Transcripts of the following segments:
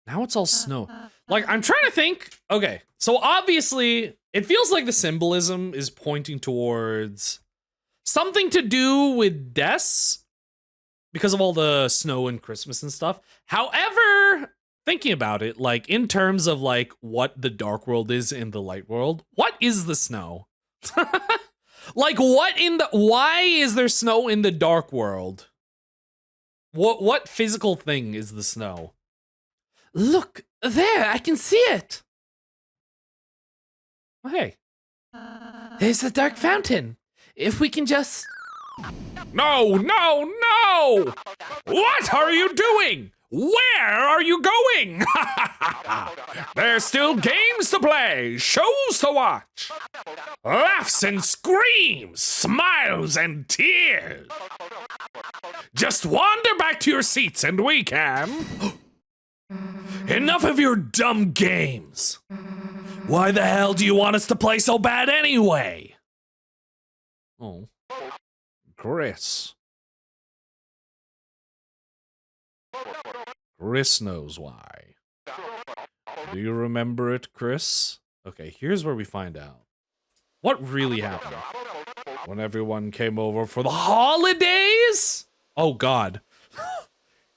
Now it's all snow. Like, I'm trying to think. Okay, so obviously, it feels like the symbolism is pointing towards something to do with deaths because of all the snow and Christmas and stuff. However, thinking about it, like, in terms of, like, what the dark world is in the light world, what is the snow? Like, why is there snow in the dark world? What physical thing is the snow? Look, there, I can see it. Oh, hey. There's the dark fountain. If we can just... No, no, no! What are you doing? Where are you going? There's still games to play, shows to watch, laughs and screams, smiles and tears. Just wander back to your seats and we can... Enough of your dumb games. Why the hell do you want us to play so bad anyway? Oh. Chris. Chris knows why. Do you remember it, Chris? Okay, here's where we find out. What really happened? When everyone came over for the holidays? Oh, God.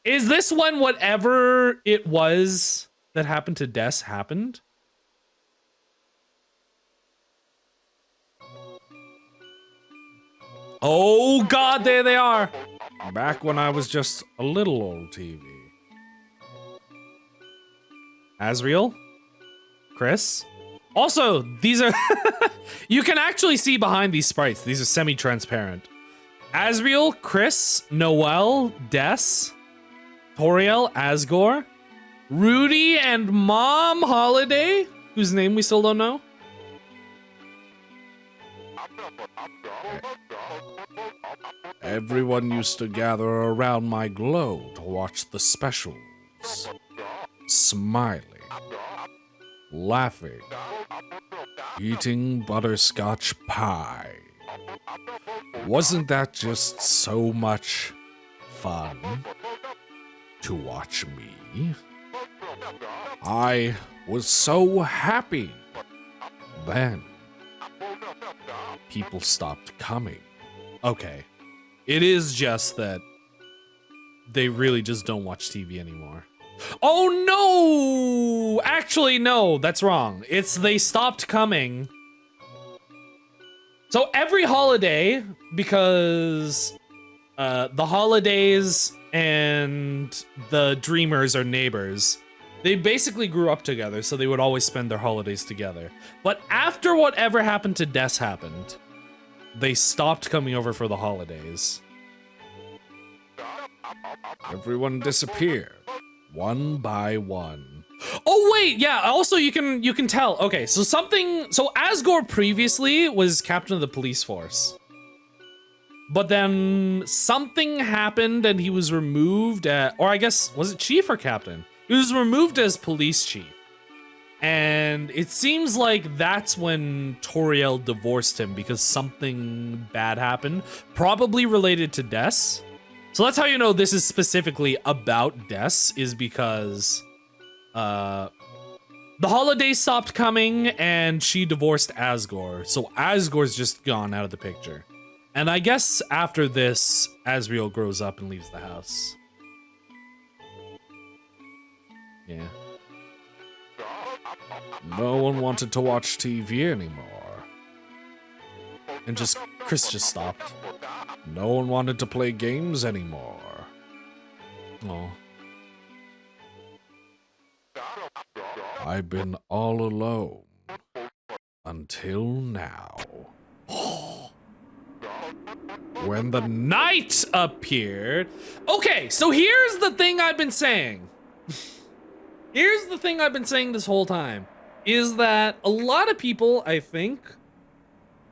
Is this when whatever it was that happened to Des happened? Oh, God, there they are. Back when I was just a little old TV. Asriel? Chris? Also, these are... you can actually see behind these sprites. These are semi-transparent. Asriel, Chris, Noel, Des, Toriel, Asgore, Rudy, and Mom Holiday, whose name we still don't know. Everyone used to gather around my glow to watch the specials. Smiling. Laughing. Eating butterscotch pie. Wasn't that just so much fun to watch me? I was so happy. Then, people stopped coming. Okay. It is just that they really just don't watch TV anymore. Oh no! Actually, no, that's wrong. It's they stopped coming. So every holiday, because the holidays and the Dreamers are neighbors, they basically grew up together, so they would always spend their holidays together. But after whatever happened to Des happened, they stopped coming over for the holidays. Everyone disappeared, one by one. Oh wait, yeah, also you can tell. Okay, so Asgore previously was captain of the police force. But then something happened and he was removed or I guess, was it chief or captain? He was removed as police chief. And it seems like that's when Toriel divorced him because something bad happened, probably related to Des. So that's how you know this is specifically about Des, is because the holidays stopped coming and she divorced Asgore. So Asgore's just gone out of the picture. And I guess after this, Asriel grows up and leaves the house. Yeah. No one wanted to watch TV anymore. And Chris just stopped. No one wanted to play games anymore. Oh. I've been all alone. Until now. When the night appeared. Okay, so here's the thing I've been saying. Here's the thing I've been saying this whole time. Is that a lot of people, I think,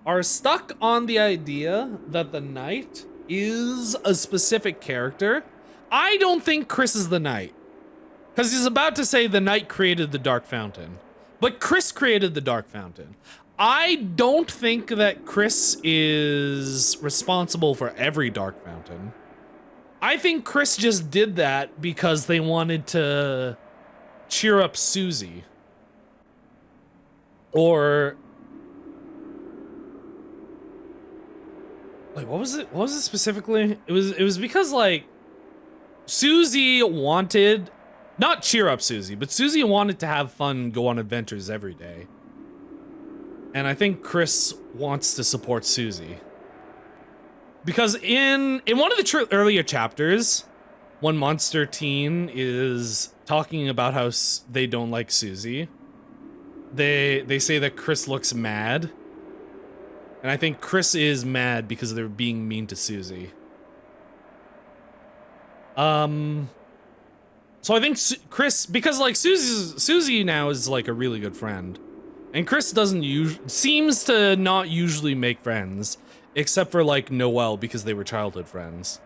are stuck on the idea that the Knight is a specific character. I don't think Chris is the Knight. Because he's about to say the Knight created the Dark Fountain. But Chris created the Dark Fountain. I don't think that Chris is responsible for every Dark Fountain. I think Chris just did that because they wanted to cheer up Susie. Or like what was it? What was it specifically? It was because like Susie wanted not cheer up Susie, but Susie wanted to have fun, go on adventures every day. And I think Chris wants to support Susie. Because in one of the earlier chapters, when Monster Teen is talking about how they don't like Susie, they say that Chris looks mad. And I think Chris is mad because they're being mean to Susie. So I think Chris, because like Susie now is like a really good friend. And Chris seems to not usually make friends, except for like Noelle because they were childhood friends.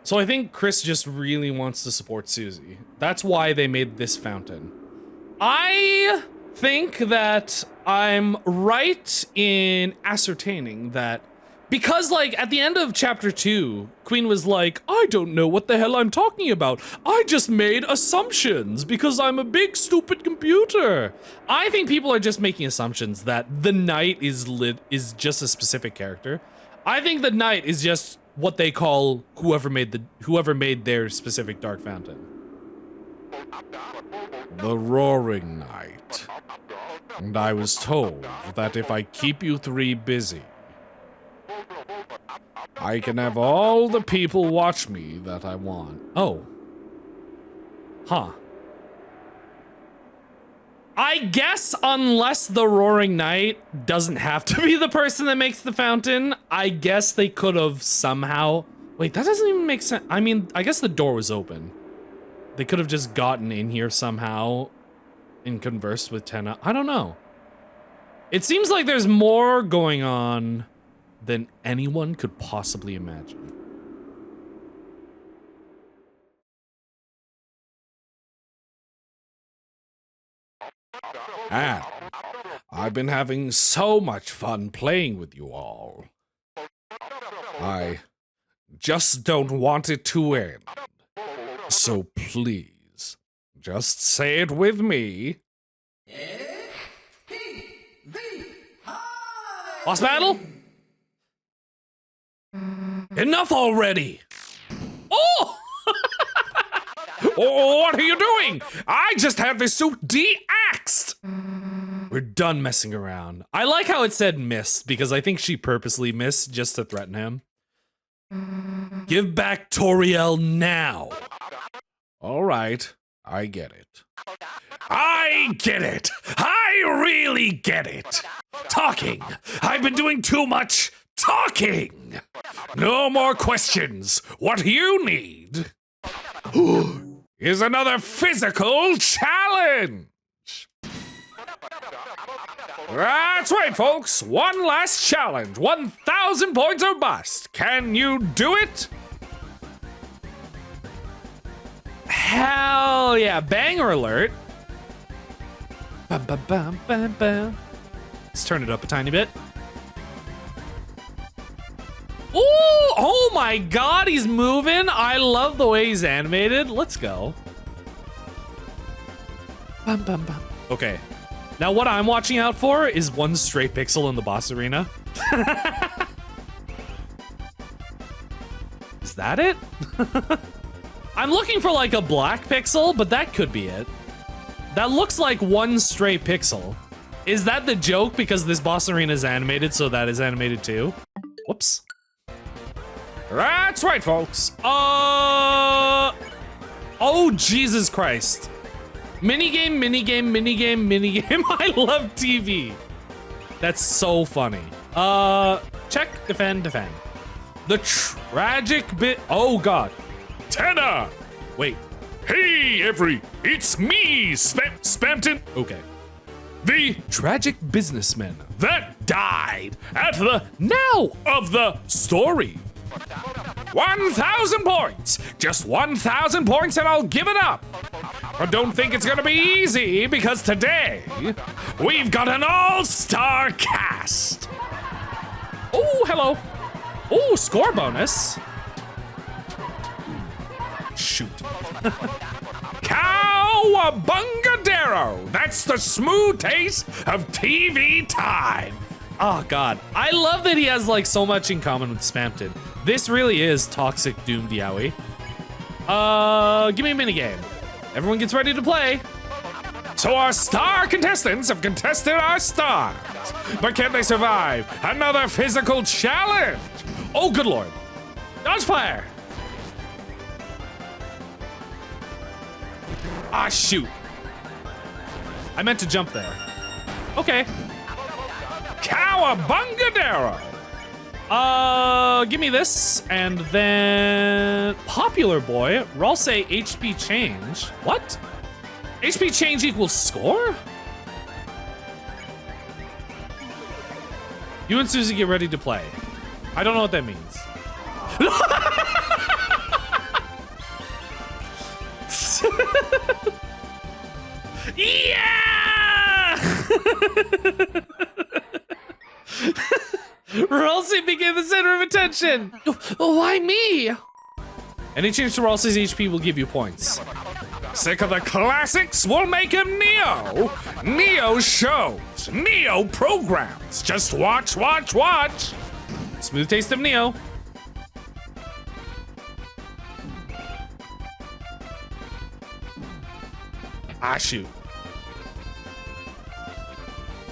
So I think Chris just really wants to support Susie. That's why they made this fountain. I think that I'm right in ascertaining that because like at the end of chapter 2, Queen was like, I don't know what the hell I'm talking about. I just made assumptions because I'm a big stupid computer. I think people are just making assumptions that the knight is just a specific character. I think the knight is just what they call whoever made their specific dark fountain. The Roaring Knight. And I was told that if I keep you three busy, I can have all the people watch me that I want. Oh. Huh. I guess unless the Roaring Knight doesn't have to be the person that makes the fountain, I guess they could have somehow... Wait, that doesn't even make sense. I mean, I guess the door was open. They could have just gotten in here somehow and conversed with Tenna. I don't know. It seems like there's more going on than anyone could possibly imagine. And I've been having so much fun playing with you all. I just don't want it to end. So please, just say it with me. Boss battle? Enough already! Oh! Oh, what are you doing? I just had this suit de-axed! We're done messing around. I like how it said missed, because I think she purposely missed just to threaten him. Give back Toriel now! Alright, I get it. I get it! I really get it! Talking! I've been doing too much talking! No more questions! What you need is another physical challenge! That's right, folks! One last challenge! 1,000 points or bust! Can you do it? Hell yeah! Banger alert! Bum, bum, bum, bum, bum. Let's turn it up a tiny bit. Ooh! Oh my god, he's moving! I love the way he's animated. Let's go. Bum, bum, bum. Okay. Now what I'm watching out for is one stray pixel in the boss arena. Is that it? I'm looking for like a black pixel, but that could be it. That looks like one stray pixel. Is that the joke because this boss arena is animated, so that is animated too? Whoops. That's right, folks. Oh, Jesus Christ. Minigame, minigame, minigame, minigame. I love TV. That's so funny. Check, defend, defend. The tragic bit. Oh, God. Tenna! Wait. Hey, it's me, Spamton. Okay. The tragic businessman that died at the now of the story. 1,000 points! Just 1,000 points and I'll give it up! But don't think it's gonna be easy, because today, we've got an all-star cast! Oh, hello. Oh, score bonus. Shoot. Cow Cowabungadero! That's the smooth taste of TV time. Oh God, I love that he has like so much in common with Spamton. This really is toxic Doom Diawi. Give me a minigame. Everyone gets ready to play. So our star contestants have contested our stars, but can they survive another physical challenge? Oh, good Lord. Dodge fire. Ah, shoot. I meant to jump there. Okay. Cowabungadero! Give me this, and then Popular Boy. Roll say HP change. What? HP change equals score? You and Susie get ready to play. I don't know what that means. Yeah! Ralsei became the center of attention. Why me? Any change to Ralsei's HP will give you points. Sick of the classics? We'll make him Neo. Neo shows. Neo programs. Just watch, watch, watch. Smooth taste of Neo. Ah, shoot.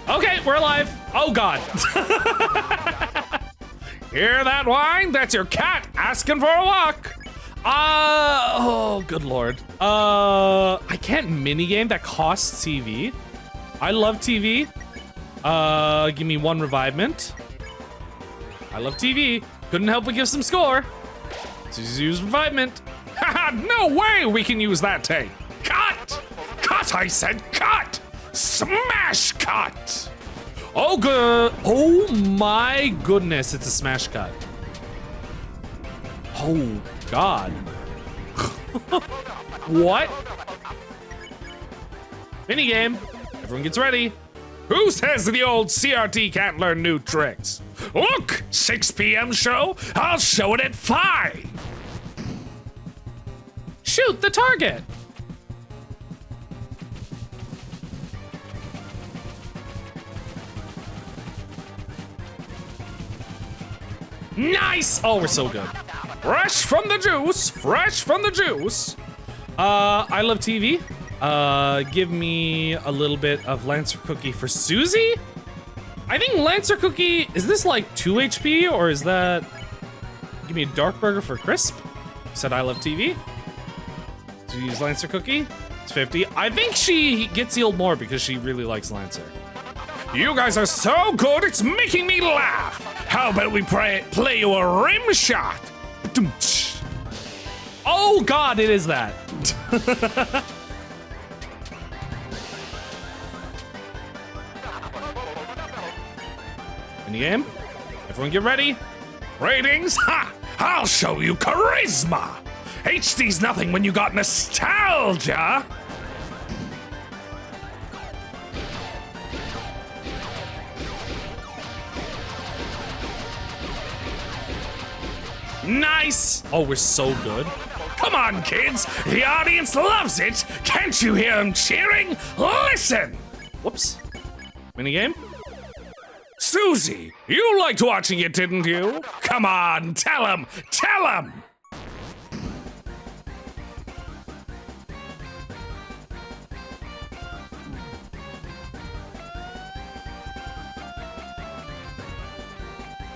Okay, we're alive. Oh, God. Hear that whine? That's your cat asking for a walk. Oh, good Lord. I can't minigame that costs TV. I love TV. Give me one revivement. I love TV. Couldn't help but give some score. Just use revivement. Haha, no way we can use that tape. Cut! Cut, I said cut! Smash cut! Oh, good. Oh, my goodness. It's a smash cut. Oh, God. What? Minigame. Everyone gets ready. Who says the old CRT can't learn new tricks? Look, 6 p.m. show. I'll show it at 5. Shoot the target. Nice! Oh, we're so good. Fresh from the juice. Fresh from the juice. I love TV. Give me a little bit of Lancer Cookie for Susie. I think Lancer Cookie, is this like 2 HP or is that, give me a Dark Burger for Crisp. Said I love TV. So use Lancer Cookie. It's 50. I think she gets healed more because she really likes Lancer. You guys are so good, it's making me laugh. How about we play you a rim shot? Oh God, it is that. Minigame? Everyone get ready. Ratings? Ha! I'll show you charisma. HD's nothing when you got nostalgia. Nice! Oh, we're so good. Come on, kids. The audience loves it. Can't you hear them cheering? Listen. Whoops. Minigame? Susie, you liked watching it, didn't you? Come on, tell them. Tell them.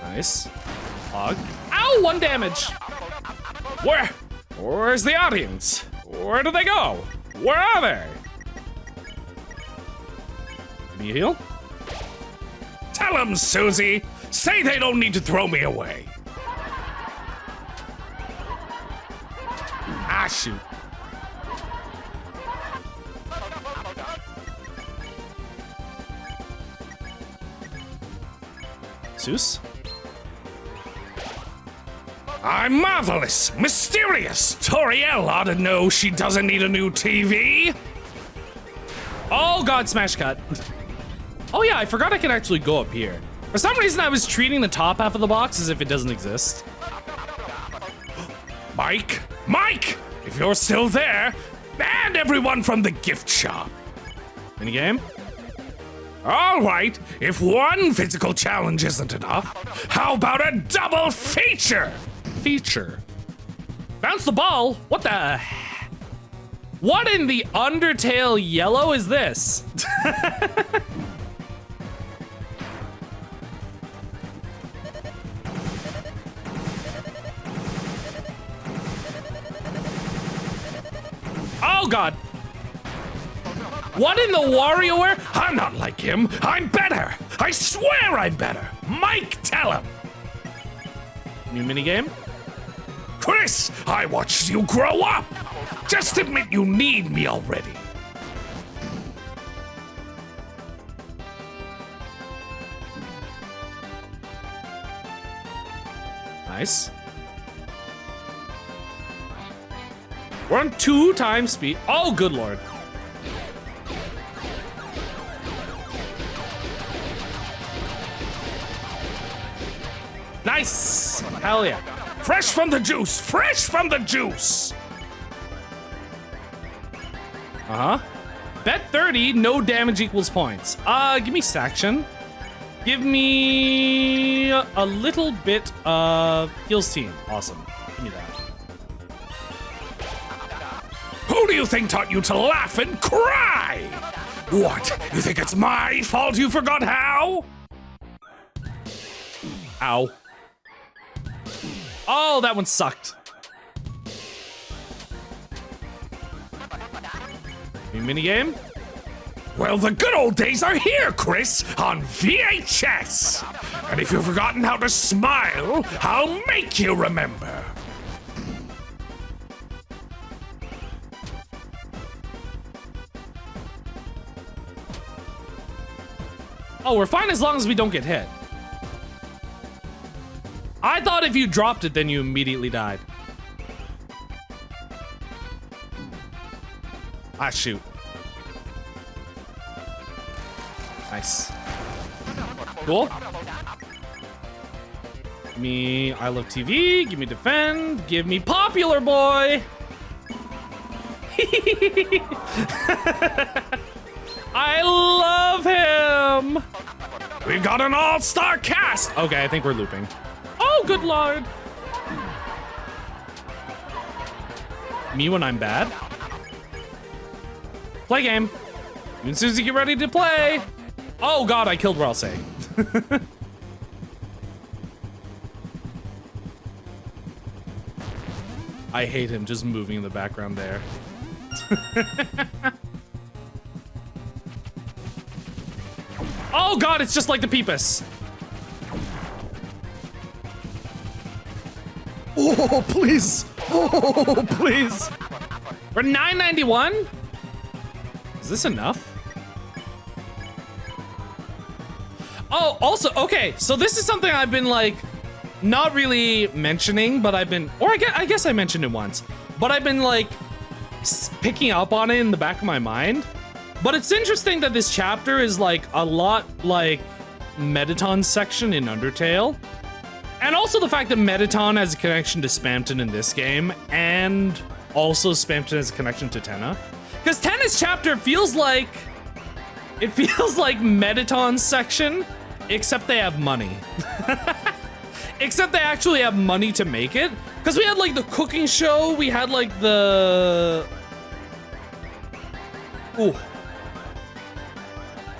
Nice. Hog. Ow, 1 damage. Where's the audience? Where do they go? Where are they? Give me a heal. Tell them, Susie. Say they don't need to throw me away. Ah, shoot. Zeus? I'm marvelous, mysterious. Toriel ought to know she doesn't need a new TV. Oh God, smash cut. Oh yeah, I forgot I can actually go up here. For some reason, I was treating the top half of the box as if it doesn't exist. Mike, if you're still there, And everyone from the gift shop. Minigame? All right, if one physical challenge isn't enough, how about a double feature? Feature. Bounce the ball? What the? What in the Undertale yellow is this? Oh God. What in the WarioWare? I'm not like him. I'm better. I swear I'm better. Mike, tell him. New minigame? Chris, I watched you grow up. Just admit you need me already. Nice. We're on 2 times speed. Oh, good lord. Nice. Hell yeah. Fresh from the juice. Fresh from the juice. Uh-huh. Bet 30, no damage equals points. Give me Saction. Give me a little bit of heals team. Awesome. Give me that. Who do you think taught you to laugh and cry? What? You think it's my fault you forgot how? Ow. Oh, that one sucked. New minigame? Well, the good old days are here, Chris, on VHS. And if you've forgotten how to smile, I'll make you remember. Oh, we're fine as long as we don't get hit. I thought if you dropped it, then you immediately died. Ah, shoot. Nice. Cool. Give me I Love TV, give me Defend, give me Popular Boy! I love him! We've got an all-star cast! Okay, I think we're looping. Oh, good lord! Me when I'm bad? Play game. You and Susie get ready to play! Oh god, I killed Ralsei. I hate him just moving in the background there. Oh god, it's just like the Peepus. Oh, please. Oh, please. We're $9.91? Is this enough? Oh, also, okay, so this is something I've been like, not really mentioning, but I've been, or I guess I mentioned it once, but I've been like picking up on it in the back of my mind. But it's interesting that this chapter is like a lot like Mettaton's section in Undertale. And also the fact that Mettaton has a connection to Spamton in this game, and also Spamton has a connection to Tenna. Because Tenna's chapter feels like, it feels like Mettaton's section, except they have money. Except they actually have money to make it. Because we had like the cooking show, we had like the... Ooh.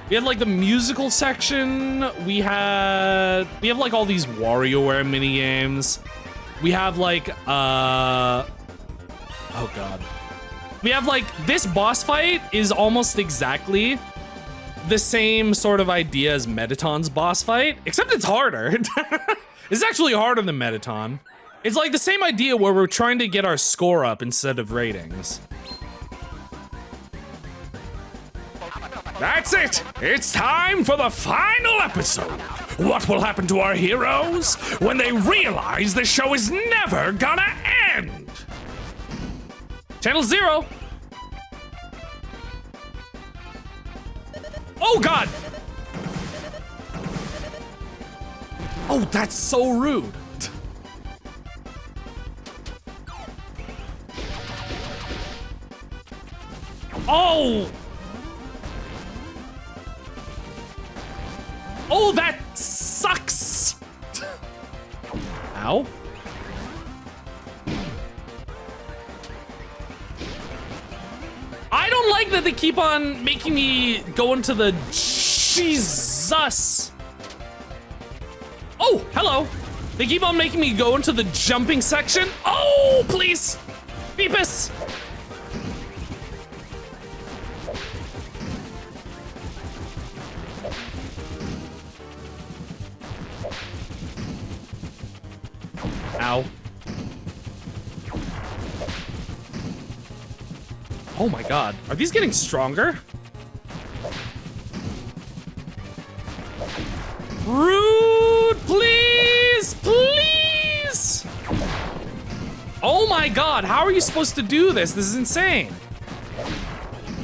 We had like the musical section, we have like all these WarioWare minigames. We have like, oh god. We have like, this boss fight is almost exactly the same sort of idea as Mettaton's boss fight, except it's harder. It's actually harder than Mettaton. It's like the same idea where we're trying to get our score up instead of ratings. That's it! It's time for the final episode! What will happen to our heroes when they realize the show is never gonna end? Channel 0! Oh god! Oh, that's so rude. Oh! Oh, that sucks! Ow. I don't like that they keep on making me go into the... Jesus! Oh, hello. They keep on making me go into the jumping section. Oh, please! Beepus! Ow. Oh my god. Are these getting stronger? Rude, please, please! Oh my god, how are you supposed to do this? This is insane.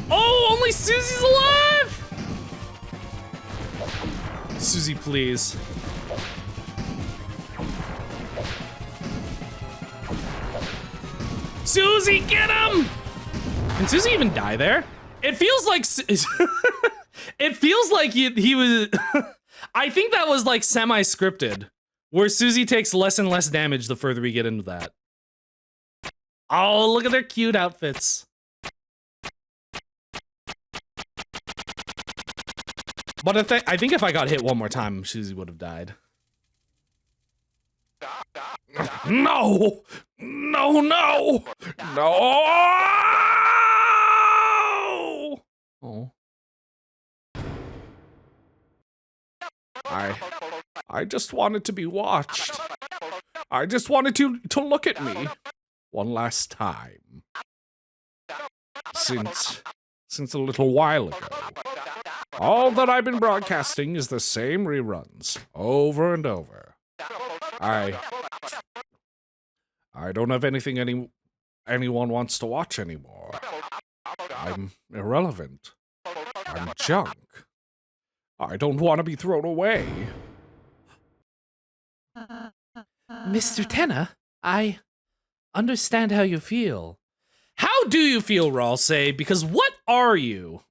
Oh, only Susie's alive! Susie, please. Susie, get him! Can Susie even die there? It feels like it feels like he was. I think that was like semi-scripted, where Susie takes less and less damage the further we get into that. Oh, look at their cute outfits. But I think if I got hit one more time, Susie would have died. No! No, no! No! Oh. I just wanted to be watched. I just wanted to look at me one last time. Since a little while ago. All that I've been broadcasting is the same reruns, over and over. I don't have anything anyone wants to watch anymore. I'm irrelevant. I'm junk. I don't want to be thrown away. Mr. Tenna, I understand how you feel. How do you feel, Ralsei? Because what are you?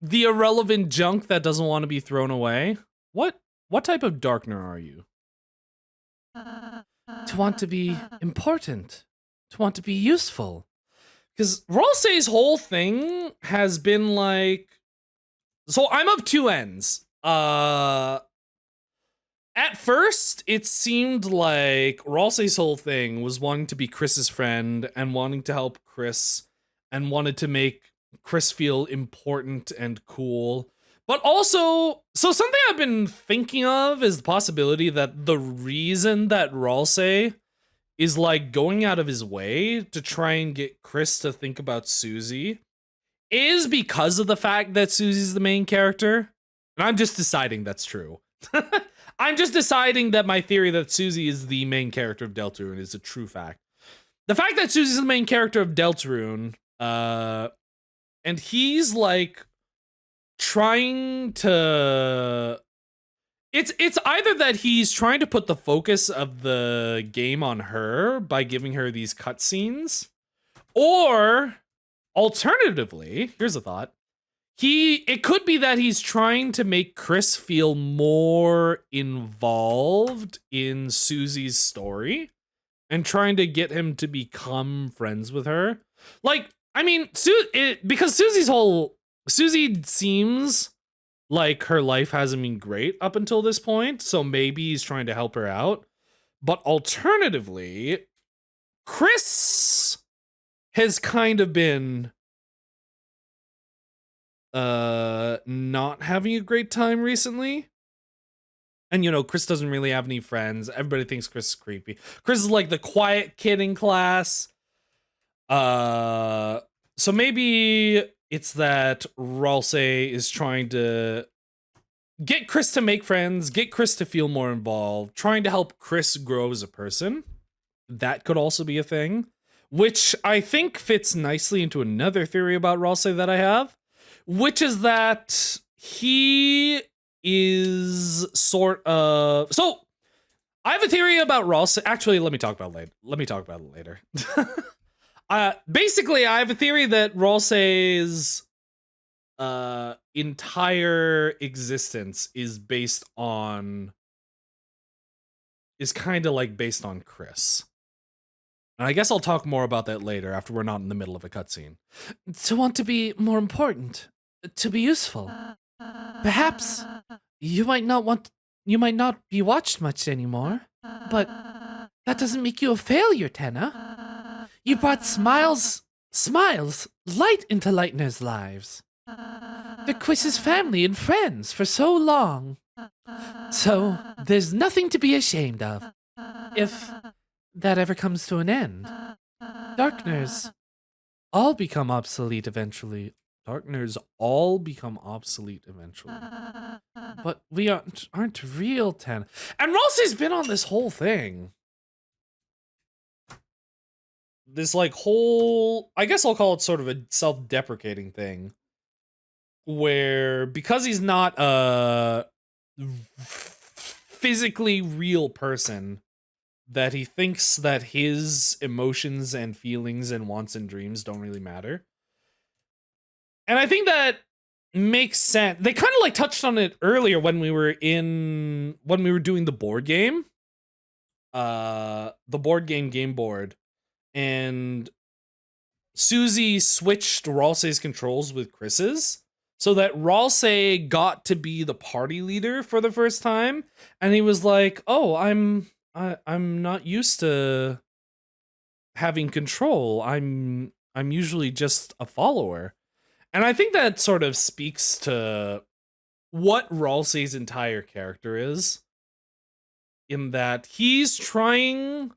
The irrelevant junk that doesn't want to be thrown away? What type of Darkner are you? To want to be important. To want to be useful. Because Ralsei's whole thing has been like... So I'm of two ends. At first, it seemed like Ralsei's whole thing was wanting to be Chris's friend and wanting to help Chris and wanted to make Chris feel important and cool. But also, so something I've been thinking of is the possibility that the reason that Ralsei is like going out of his way to try and get Chris to think about Susie is because of the fact that Susie's the main character. And I'm just deciding that's true. I'm just deciding that my theory that Susie is the main character of Deltarune is a true fact. The fact that Susie's the main character of Deltarune, and he's like trying to... It's either that he's trying to put the focus of the game on her by giving her these cutscenes, or alternatively, here's a thought. It could be that he's trying to make Chris feel more involved in Susie's story and trying to get him to become friends with her. Like, I mean, because Susie seems like her life hasn't been great up until this point, so maybe he's trying to help her out. But alternatively, Chris has kind of been not having a great time recently. And, you know, Chris doesn't really have any friends. Everybody thinks Chris is creepy. Chris is like the quiet kid in class. So maybe it's that Ralsei is trying to get Chris to make friends, get Chris to feel more involved, trying to help Chris grow as a person. That could also be a thing, which I think fits nicely into another theory about Ralsei that I have, which is that he is sort of... So, I have a theory about Ralsei. Actually, let me talk about it later. Basically, I have a theory that Ralsei's entire existence is kind of like based on Chris. And I guess I'll talk more about that later after we're not in the middle of a cutscene. To want to be more important, to be useful. Perhaps you might not be watched much anymore, but that doesn't make you a failure, Tenna. You brought smiles, light into Lightner's lives. They're Quiz's family and friends for so long. So there's nothing to be ashamed of, if that ever comes to an end. Darkners all become obsolete eventually. Darkners all become obsolete eventually. But we aren't real, Ten. And Ralsei's been on this whole thing. This like whole, I guess I'll call it sort of a self-deprecating thing. Where, because he's not a physically real person, that he thinks that his emotions and feelings and wants and dreams don't really matter. And I think that makes sense. They kind of like touched on it earlier when we were doing the board game. The board game board. And Susie switched Ralsei's controls with Chris's, so that Ralsei got to be the party leader for the first time, and he was like, "Oh, I'm not used to having control. I'm usually just a follower." And I think that sort of speaks to what Ralsei's entire character is, in that he's trying,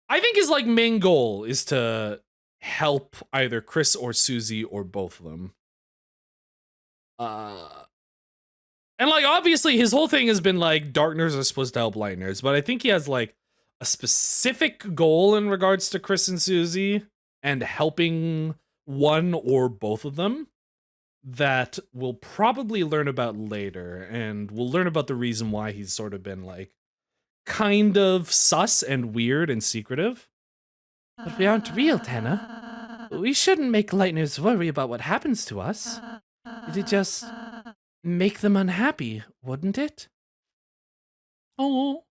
I think his like main goal is to help either Chris or Susie or both of them. And like obviously his whole thing has been like Darkners are supposed to help Lightners, but I think he has like a specific goal in regards to Chris and Susie and helping one or both of them that we'll probably learn about later, and we'll learn about the reason why he's sort of been like kind of sus and weird and secretive. But we aren't real, Tenna. We shouldn't make Lightners worry about what happens to us. It'd just make them unhappy, wouldn't it? Oh.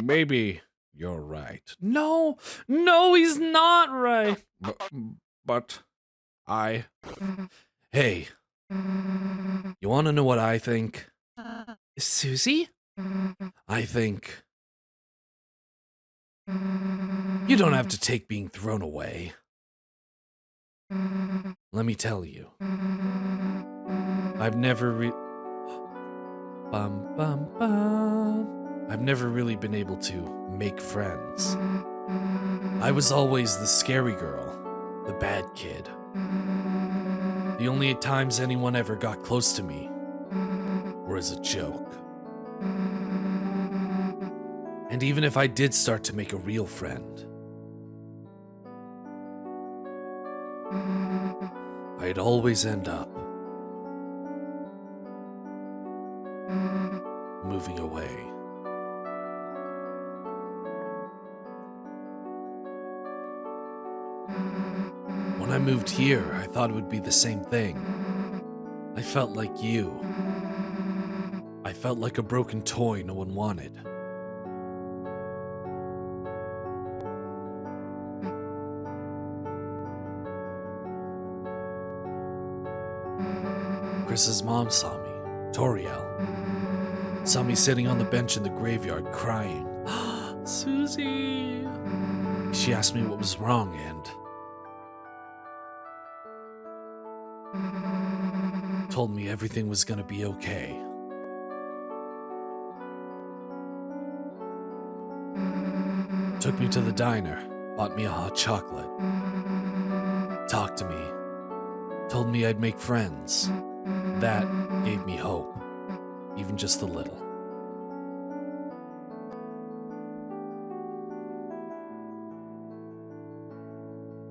Maybe you're right. No, he's not right. But I... Hey, you want to know what I think? Susie? I think you don't have to take being thrown away. Let me tell you. I've never I've never really been able to make friends. I was always the scary girl, the bad kid. The only times anyone ever got close to me were as a joke. And even if I did start to make a real friend, I'd always end up moving away. When I moved here, I thought it would be the same thing. I felt like you. I felt like a broken toy no one wanted. Chris's mom saw me, Toriel. Saw me sitting on the bench in the graveyard crying. Susie! She asked me what was wrong and told me everything was gonna be okay. Took me to the diner, bought me a hot chocolate. Talked to me, told me I'd make friends. That gave me hope, even just a little.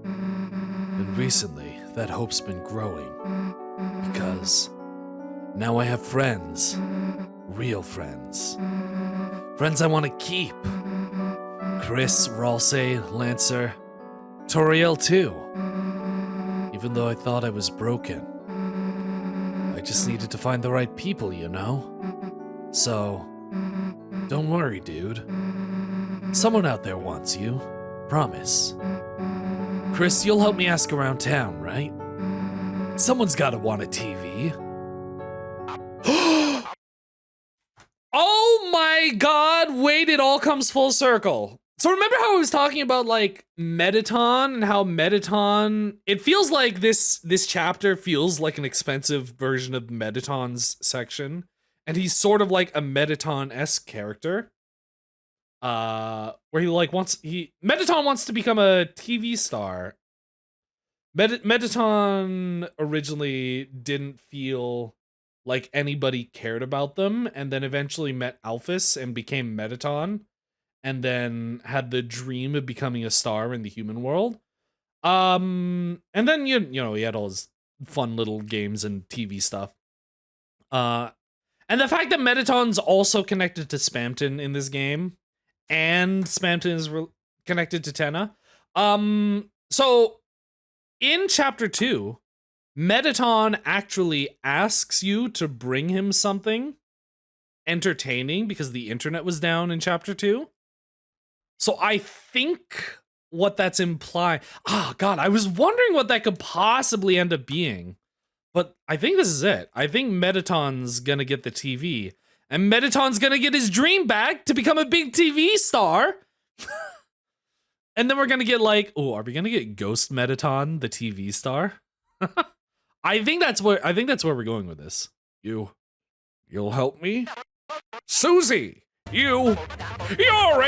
And recently, that hope's been growing, because now I have friends, real friends. Friends I want to keep. Chris, Ralsei, Lancer, Toriel too. Even though I thought I was broken. I just needed to find the right people, you know? So, don't worry, dude. Someone out there wants you. Promise. Chris, you'll help me ask around town, right? Someone's gotta want a TV. Oh my god, wait, it all comes full circle. So remember how I was talking about like Mettaton and how Mettaton, it feels like this chapter feels like an expensive version of Mettaton's section. And he's sort of like a Mettaton-esque character. Where he like Mettaton wants to become a TV star. Mettaton originally didn't feel like anybody cared about them, and then eventually met Alphys and became Mettaton, and then had the dream of becoming a star in the human world. And then you know he had all his fun little games and TV stuff. And the fact that Mettaton's also connected to Spamton in this game, and Spamton is connected to Tenna. So in chapter 2, Mettaton actually asks you to bring him something entertaining because the internet was down in chapter 2. So I think what that's implying... Oh, God, I was wondering what that could possibly end up being. But I think this is it. I think Mettaton's gonna get the TV. And Mettaton's gonna get his dream back to become a big TV star. And then we're gonna get like... Oh, are we gonna get Ghost Mettaton, the TV star? I think that's where we're going with this. You'll help me? Susie, you're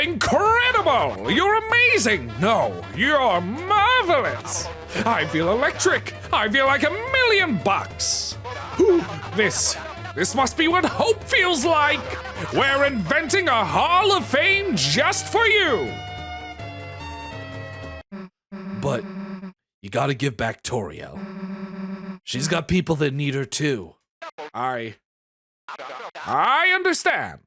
incredible! You're amazing! No, you're marvelous! I feel electric! I feel like $1,000,000! Whew, this must be what hope feels like! We're inventing a Hall of Fame just for you! But you gotta give back Toriel. She's got people that need her too. I understand.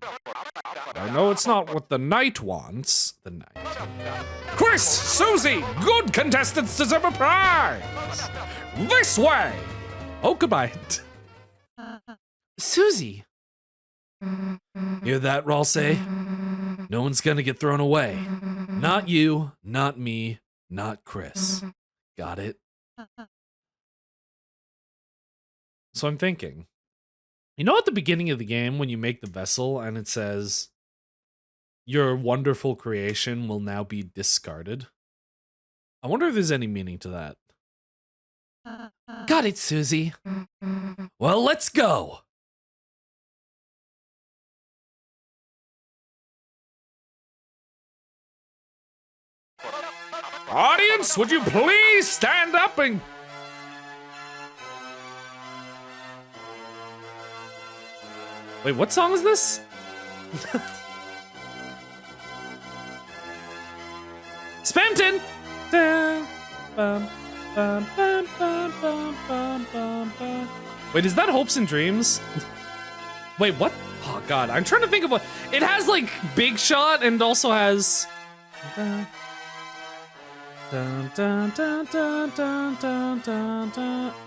I know it's not what the knight wants. The knight. Chris, Susie, good contestants deserve a prize. This way. Oh, goodbye. Susie. Hear that, Ralsei? No one's gonna get thrown away. Not you, not me, not Chris. Got it? So I'm thinking, you know at the beginning of the game when you make the vessel and it says, your wonderful creation will now be discarded? I wonder if there's any meaning to that. Got it, Susie. Well, let's go. Audience, would you please stand up and... Wait, what song is this? Spamton! Wait, is that Hopes and Dreams? Wait, what? Oh, God, I'm trying to think of what... It has, like, Big Shot and also has...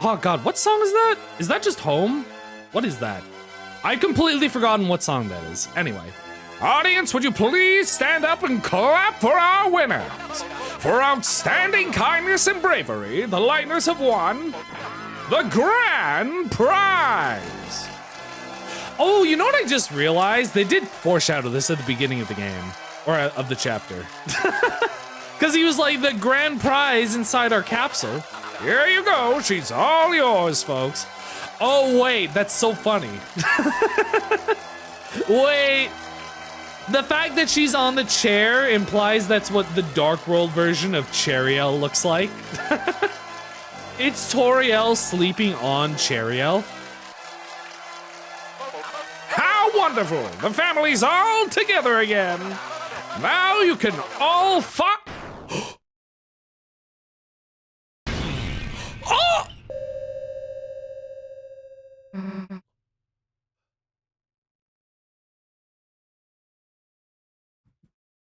Oh, God, what song is that? Is that just Home? What is that? I've completely forgotten what song that is. Anyway. Audience, would you please stand up and clap for our winners? For outstanding kindness and bravery, the Lightners have won the grand prize. Oh, you know what I just realized? They did foreshadow this at the beginning of the game. Or of the chapter. Because he was like, the grand prize inside our capsule. Here you go. She's all yours, folks. Oh, wait, that's so funny. Wait, the fact that she's on the chair implies that's what the Dark World version of Cheriel looks like. It's Toriel sleeping on Cheriel. How wonderful! The family's all together again. Now you can all fuck. Oh!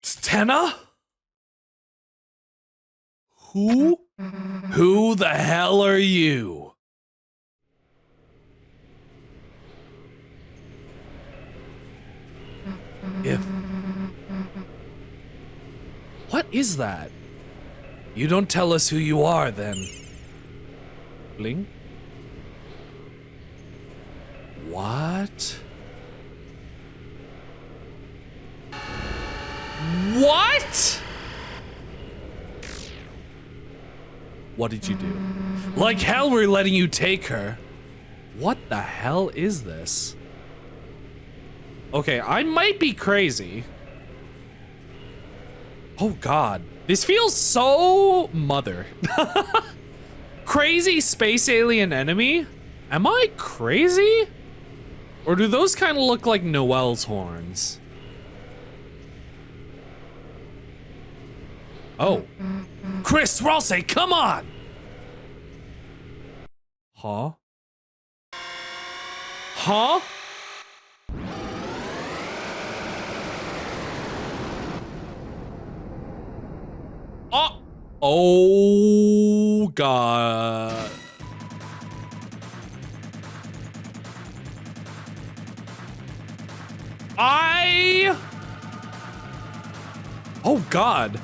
Tenna? Who? Who the hell are you? What is that? You don't tell us who you are, then. Blink? What? What? What did you do? Like hell we're letting you take her. What the hell is this? Okay, I might be crazy. Oh god. This feels so mother. Crazy space alien enemy? Am I crazy? Or do those kind of look like Noel's horns? Oh. Chris, Ralsei, come on! Huh? Huh? Oh! Oh, God. Oh, God.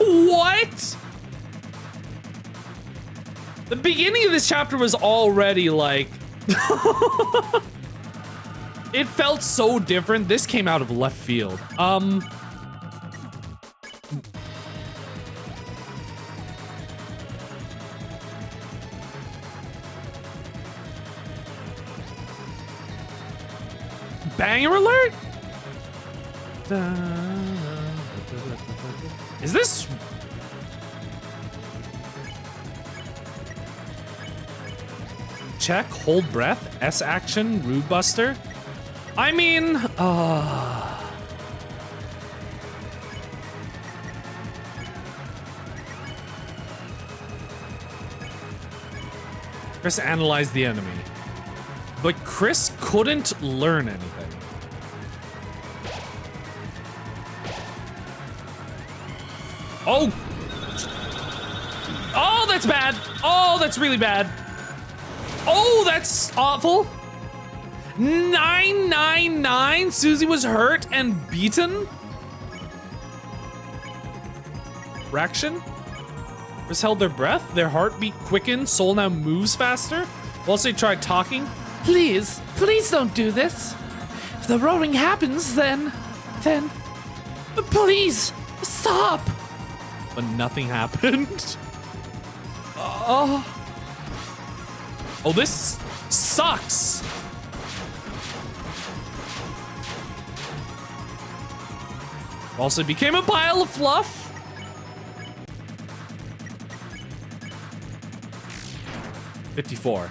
What? The beginning of this chapter was already like... It felt so different. This came out of left field. Banger alert? Is this... Check, hold breath, S action, Rude Buster. I mean, Chris analyzed the enemy. But Chris couldn't learn anything. Oh! Oh, that's bad! Oh, that's really bad. Oh, that's awful. 999? Susie was hurt and beaten? Fraction? Chris held their breath, their heartbeat quickened, Soul now moves faster. Whilst they tried talking. Please, please don't do this. If the roaring happens, then, please, stop. But nothing happened. Oh, this sucks. Also became a pile of fluff. $54.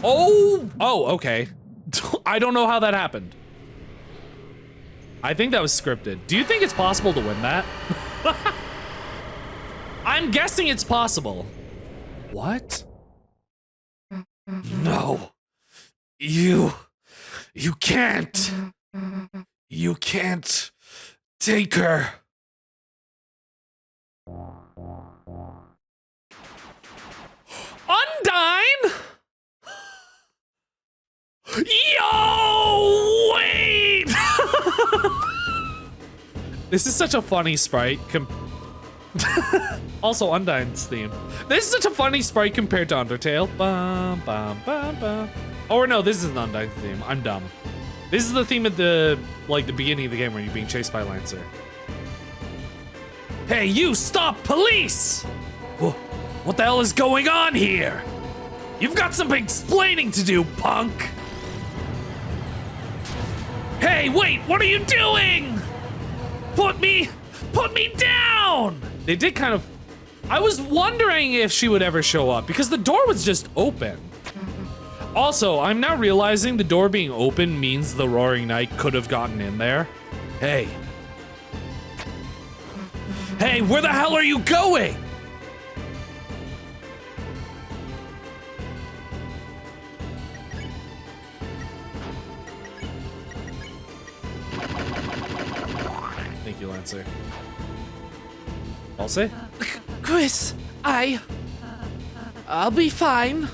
Oh, okay. I don't know how that happened. I think that was scripted. Do you think it's possible to win that? I'm guessing it's possible. What? No. You can't. You can't take her. Undyne? Yo, wait! This is such a funny sprite. Also, Undyne's theme. This is such a funny sprite compared to Undertale. Bum, bum, bum, bum. Or no, this isn't Undyne's theme. I'm dumb. This is the theme at the beginning of the game where you're being chased by Lancer. Hey, you stop, police! What the hell is going on here? You've got some explaining to do, punk! Hey, wait, what are you doing? Put me down! They did kind of... I was wondering if she would ever show up because the door was just open. Also, I'm now realizing the door being open means the Roaring Knight could have gotten in there. Hey. Hey, where the hell are you going? Thank you, Lancer. I'll say. Chris, I'll be fine.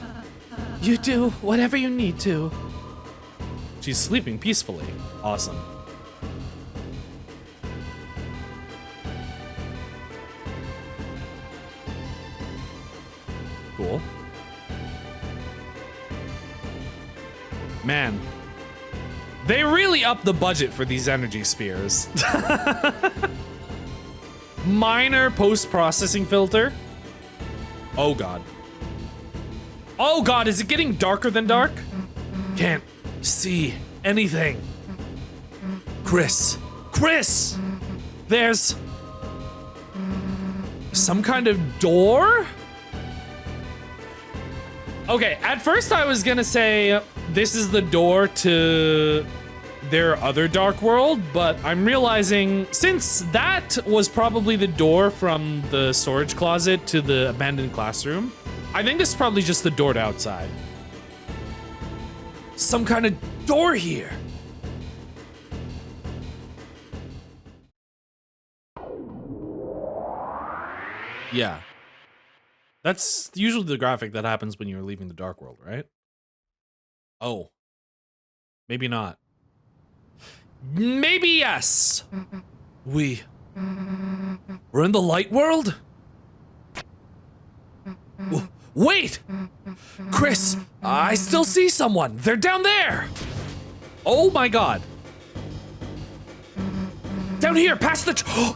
You do whatever you need to. She's sleeping peacefully. Awesome. Cool. Man, they really upped the budget for these energy spears. Minor post-processing filter. Oh god. Oh god, is it getting darker than dark? Can't see anything. Chris. Chris! There's some kind of door? Okay, at first I was gonna say this is the door to their other dark world, but I'm realizing since that was probably the door from the storage closet to the abandoned classroom, I think this is probably just the door to outside. Some kind of door here. Yeah. That's usually the graphic that happens when you're leaving the dark world, right? Oh. Maybe not. Maybe yes. We're in the light world? Wait! Chris, I still see someone. They're down there. Oh my god. Down here, past the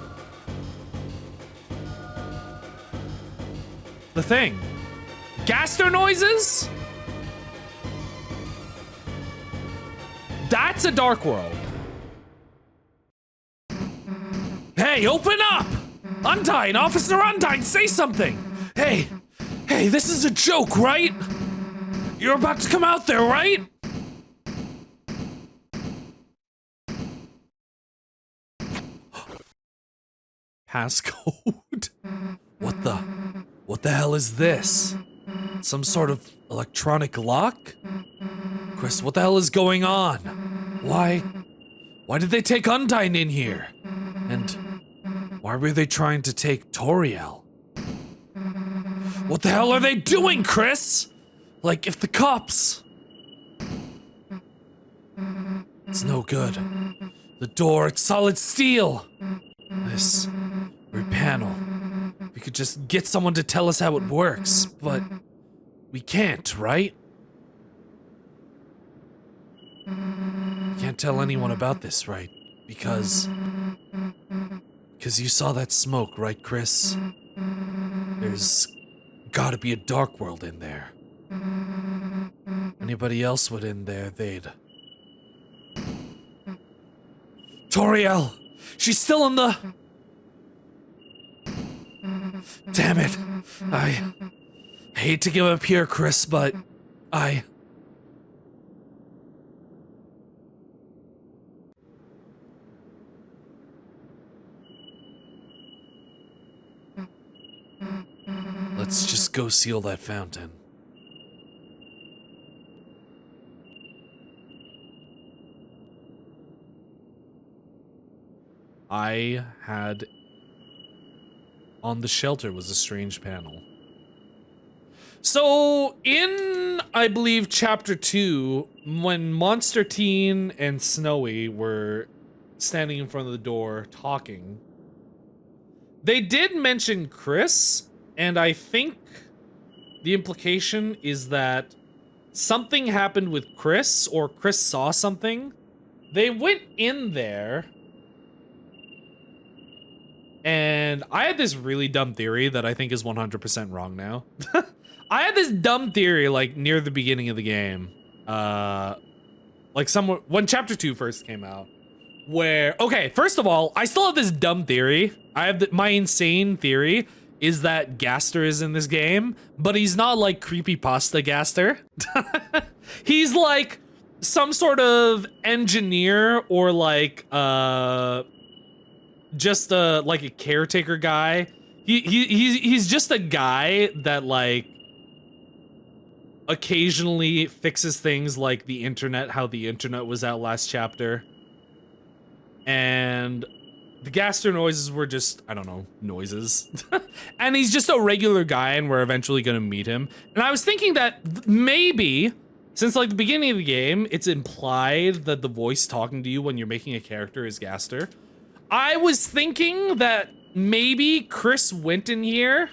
the thing. Gaster noises? That's a dark world. Hey, open up! Undyne, Officer Undyne, say something! Hey, this is a joke, right? You're about to come out there, right? Passcode? What the hell is this? Some sort of electronic lock? Chris, what the hell is going on? Why did they take Undyne in here? And why were they trying to take Toriel? What the hell are they doing, Chris? Like, if the cops... It's no good. The door, it's solid steel. This panel. We could just get someone to tell us how it works, but we can't, right? Can't tell anyone about this, right? Because you saw that smoke, right, Chris? There's gotta be a dark world in there. Anybody else would in there, they'd... Toriel! She's still in the... Damn it. I hate to give up here, Chris, but Let's just go seal that fountain. I had... On the shelter was a strange panel. So, in, I believe, Chapter 2, when Monster Teen and Snowy were standing in front of the door talking, they did mention Chris, and I think the implication is that something happened with Chris, or Chris saw something. They went in there, and I had this really dumb theory that I think is 100% wrong now. I had this dumb theory, like, near the beginning of the game. Like, somewhere, when Chapter 2 first came out. Where, okay, first of all, I still have this dumb theory. I have my insane theory is that Gaster is in this game, but he's not like creepypasta Gaster. He's like some sort of engineer or like, just like a caretaker guy. He's just a guy that like occasionally fixes things like the internet, how the internet was out last chapter. And the Gaster noises were just, I don't know, noises. And he's just a regular guy and we're eventually gonna meet him. And I was thinking that maybe, since like the beginning of the game, it's implied that the voice talking to you when you're making a character is Gaster. I was thinking that maybe Chris went in here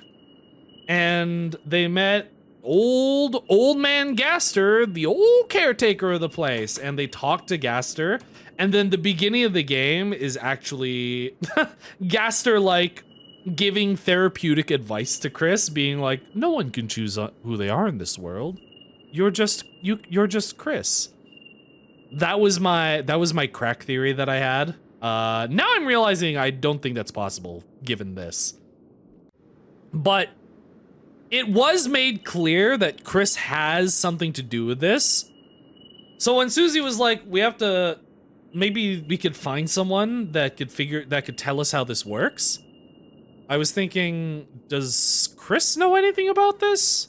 and they met old man Gaster, the old caretaker of the place, and they talked to Gaster. And then the beginning of the game is actually Gaster like giving therapeutic advice to Chris, being like, no one can choose who they are in this world. You're just Chris. That was my crack theory that I had. Now I'm realizing I don't think that's possible given this. But it was made clear that Chris has something to do with this. So when Susie was like, we have to, maybe we could find someone that could tell us how this works. I was thinking, does Chris know anything about this?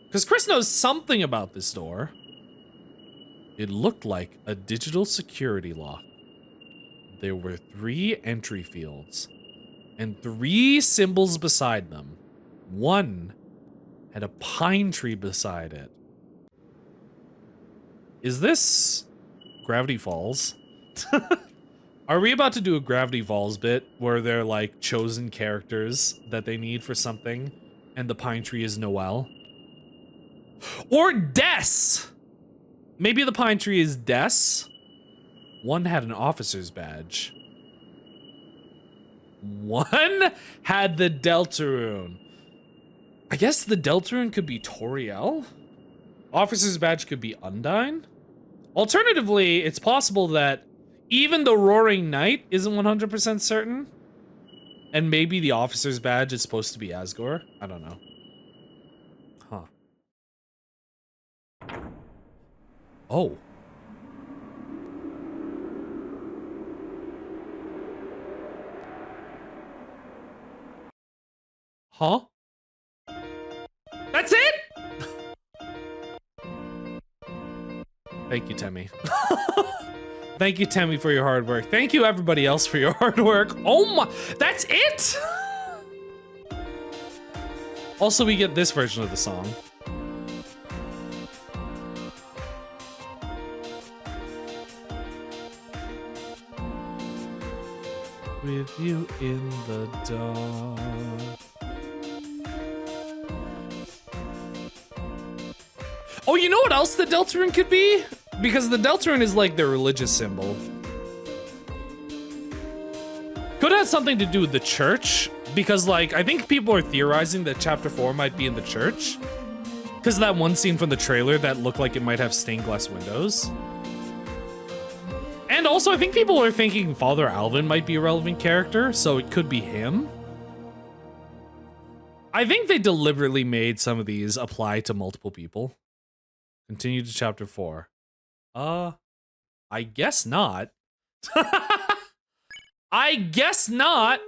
Because Chris knows something about this door. It looked like a digital security lock. There were 3 entry fields and 3 symbols beside them. One had a pine tree beside it. Is this Gravity Falls? Are we about to do a Gravity Falls bit where they're like chosen characters that they need for something and the pine tree is Noelle? Or Des! Maybe the pine tree is Des? One had an officer's badge. One had the Deltarune. I guess the Deltarune could be Toriel? Officer's badge could be Undyne? Alternatively, it's possible that even the Roaring Knight isn't 100% certain. And maybe the officer's badge is supposed to be Asgore? I don't know. Huh. Oh. Huh? That's it? Thank you, Temmie. Thank you, Temmie, for your hard work. Thank you, everybody else, for your hard work. Oh my, that's it? Also, we get this version of the song. With you in the dark. Oh, you know what else the Deltarune could be? Because the Deltarune is like their religious symbol. Could have something to do with the church, because like, I think people are theorizing that chapter 4 might be in the church. Because of that one scene from the trailer that looked like it might have stained glass windows. And also, I think people are thinking Father Alvin might be a relevant character, so it could be him. I think they deliberately made some of these apply to multiple people. Continue to chapter 4. I guess not. I guess not.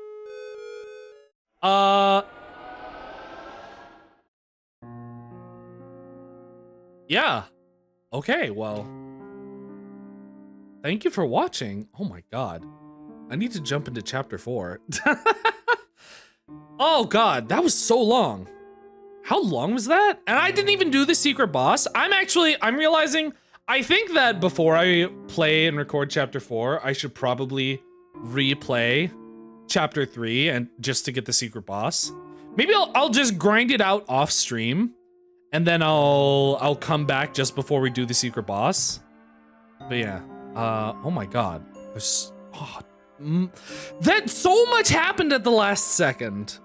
Yeah. Okay, well. Thank you for watching. Oh my god. I need to jump into chapter 4. Oh god, that was so long. How long was that? And I didn't even do the secret boss. I'm realizing, I think that before I play and record chapter 4, I should probably replay chapter 3 and just to get the secret boss. Maybe I'll just grind it out off stream and then I'll come back just before we do the secret boss. But yeah, oh my god. That so much happened at the last second.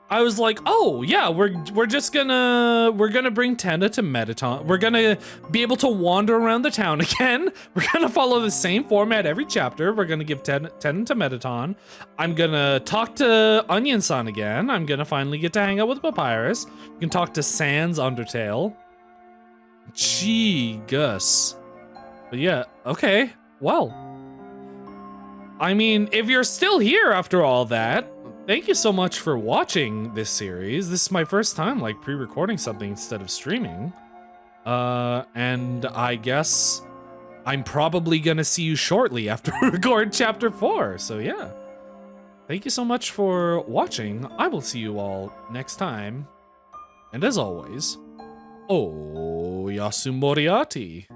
I was like, oh yeah, we're gonna bring Tena to Mettaton. We're gonna be able to wander around the town again. We're gonna follow the same format every chapter. We're gonna give Tena to Mettaton. I'm gonna talk to Onion-san again. I'm gonna finally get to hang out with Papyrus. We can talk to Sans Undertale. Gee, Gus. But yeah, okay, well. I mean, if you're still here after all that, thank you so much for watching this series. This is my first time like pre-recording something instead of streaming. And I guess I'm probably gonna see you shortly after we record chapter 4. So yeah, thank you so much for watching. I will see you all next time. And as always, oh, Yasu Moriarty.